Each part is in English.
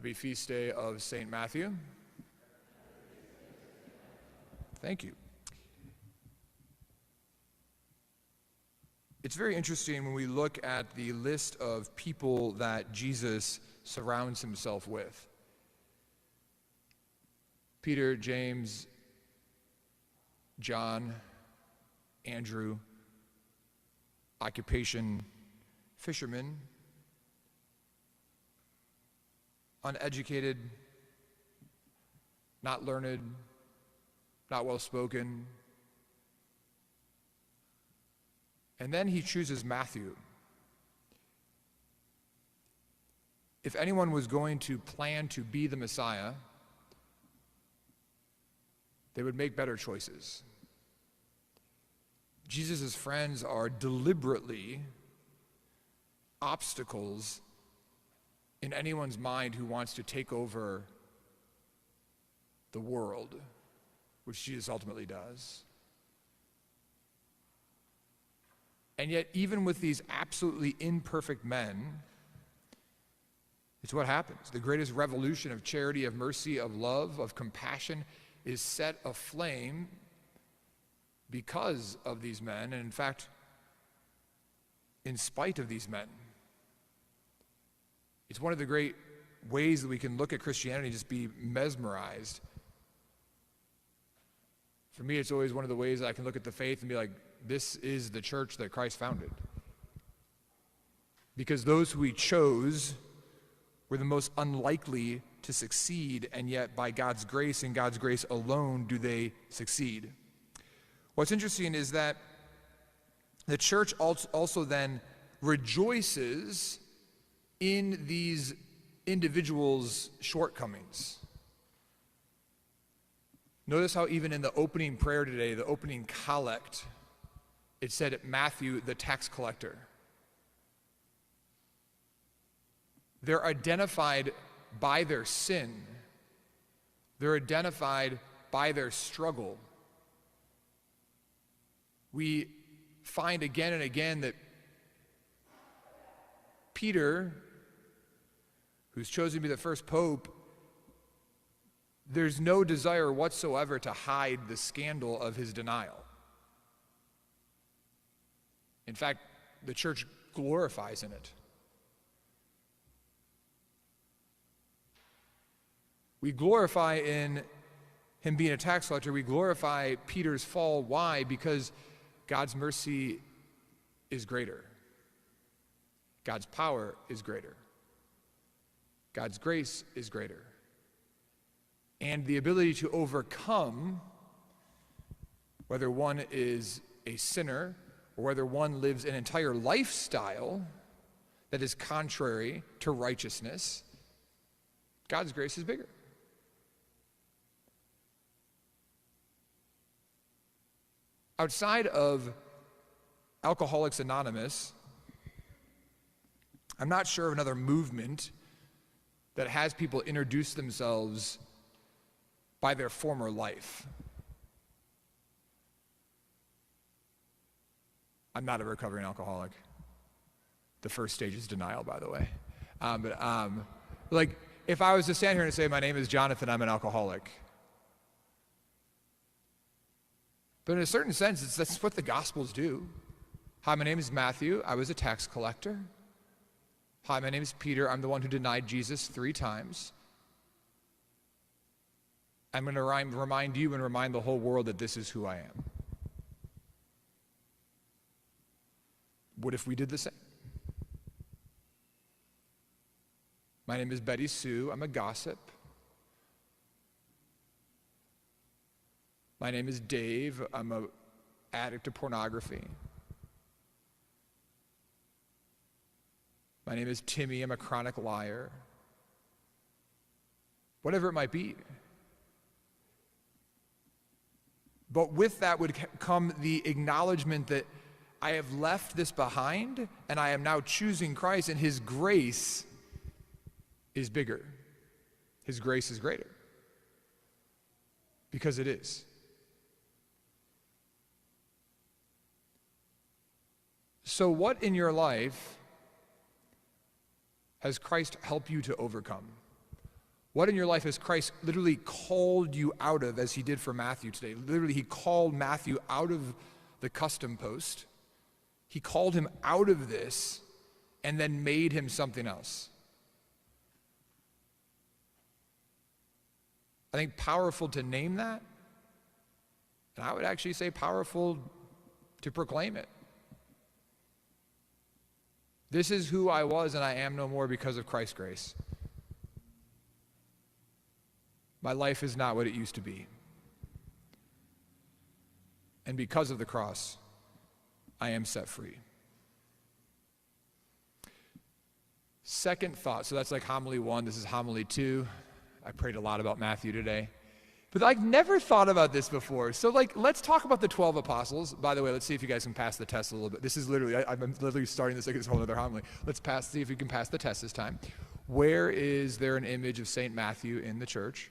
Happy feast day of St. Matthew. Thank you. It's very interesting when we look at the list of people that Jesus surrounds himself with. Peter, James, John, Andrew, occupation, fishermen, uneducated, not learned, not well-spoken. And then he chooses Matthew. If anyone was going to plan to be the Messiah, they would make better choices. Jesus' friends are deliberately obstacles in anyone's mind who wants to take over the world, which Jesus ultimately does. And yet, even with these absolutely imperfect men, it's what happens. The greatest revolution of charity, of mercy, of love, of compassion is set aflame because of these men, and in fact, in spite of these men. It's one of the great ways that we can look at Christianity and just be mesmerized. For me, it's always one of the ways that I can look at the faith and be like, this is the church that Christ founded. Because those who he chose were the most unlikely to succeed, and yet by God's grace and God's grace alone do they succeed. What's interesting is that the church also then rejoices in these individuals' shortcomings. Notice how even in the opening prayer today, the opening collect, it said Matthew, the tax collector. They're identified by their sin. They're identified by their struggle. We find again and again that Peter, who's chosen to be the first pope, there's no desire whatsoever to hide the scandal of his denial. In fact, the church glorifies in it. We glorify in him being a tax collector. We glorify Peter's fall. Why? Because God's mercy is greater. God's power is greater. God's grace is greater. And the ability to overcome, whether one is a sinner or whether one lives an entire lifestyle that is contrary to righteousness, God's grace is bigger. Outside of Alcoholics Anonymous, I'm not sure of another movement that has people introduce themselves by their former life. I'm not a recovering alcoholic. The first stage is denial, by the way. Like, if I was to stand here and say, my name is Jonathan, I'm an alcoholic. But in a certain sense, that's what the Gospels do. Hi, my name is Matthew. I was a tax collector. Hi, my name is Peter. I'm the one who denied Jesus 3 times. I'm going to remind you and remind the whole world that this is who I am. What if we did the same? My name is Betty Sue. I'm a gossip. My name is Dave. I'm an addict to pornography. My name is Timmy. I'm a chronic liar. Whatever it might be. But with that would come the acknowledgement that I have left this behind and I am now choosing Christ, and his grace is bigger. His grace is greater. Because it is. So what in your life has Christ helped you to overcome? What in your life has Christ literally called you out of, as he did for Matthew today? Literally, he called Matthew out of the custom post. He called him out of this and then made him something else. I think powerful to name that, and I would actually say powerful to proclaim it. This is who I was and I am no more because of Christ's grace. My life is not what it used to be. And because of the cross, I am set free. Second thought, so that's like homily 1, this is homily 2. I prayed a lot about Matthew today. But I've never thought about this before. So let's talk about the 12 apostles. By the way, let's see if you guys can pass the test a little bit. This is literally, I'm literally starting this like this whole other homily. Let's see if we can pass the test this time. Where is there an image of St. Matthew in the church?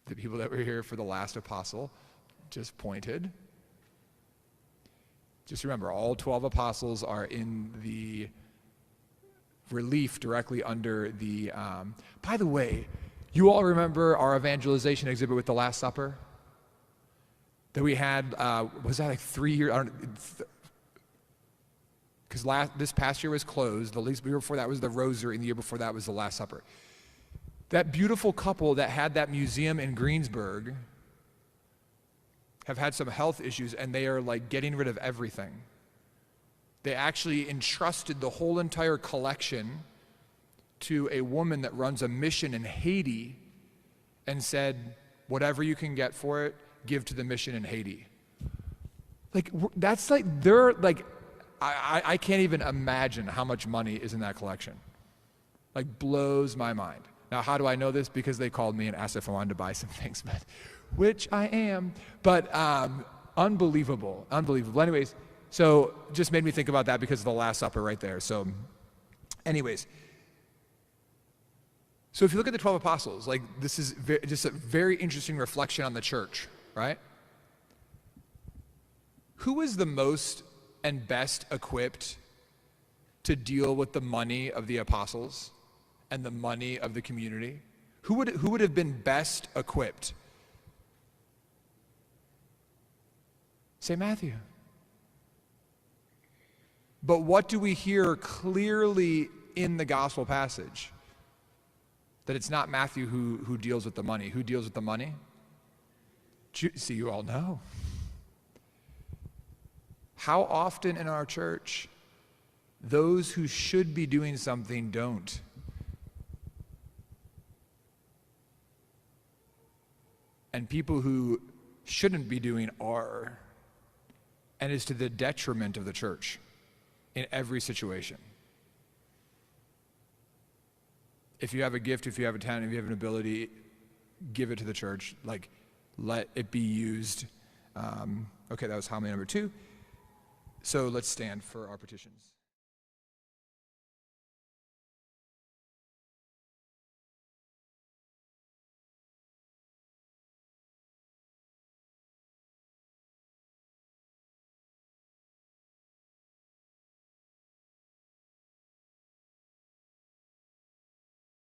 The people that were here for the last apostle just pointed. Just remember, all 12 apostles are in the relief directly under the, by the way, you all remember our evangelization exhibit with the Last Supper? That we had, was that like 3 years? Because this past year was closed. The year before that was the Rosary, and the year before that was the Last Supper. That beautiful couple that had that museum in Greensburg have had some health issues, and they are like getting rid of everything. They actually entrusted the whole entire collection to a woman that runs a mission in Haiti and said, whatever you can get for it, give to the mission in Haiti. Like, that's like, they're like, I can't even imagine how much money is in that collection. Like, blows my mind. Now, how do I know this? Because they called me and asked if I wanted to buy some things, which I am. But unbelievable. Anyways, so just made me think about that because of the Last Supper right there. So anyways, so if you look at the 12 apostles, like this is just a very interesting reflection on the church, right? Who is the most and best equipped to deal with the money of the apostles and the money of the community? Who would have been best equipped? St. Matthew. But what do we hear clearly in the gospel passage? That it's not Matthew who deals with the money. Who deals with the money? See, you all know. How often in our church, those who should be doing something don't? And people who shouldn't be doing are. And is to the detriment of the church in every situation. If you have a gift, if you have a talent, if you have an ability, give it to the church. Like, let it be used. Okay, that was homily number 2. So let's stand for our petitions.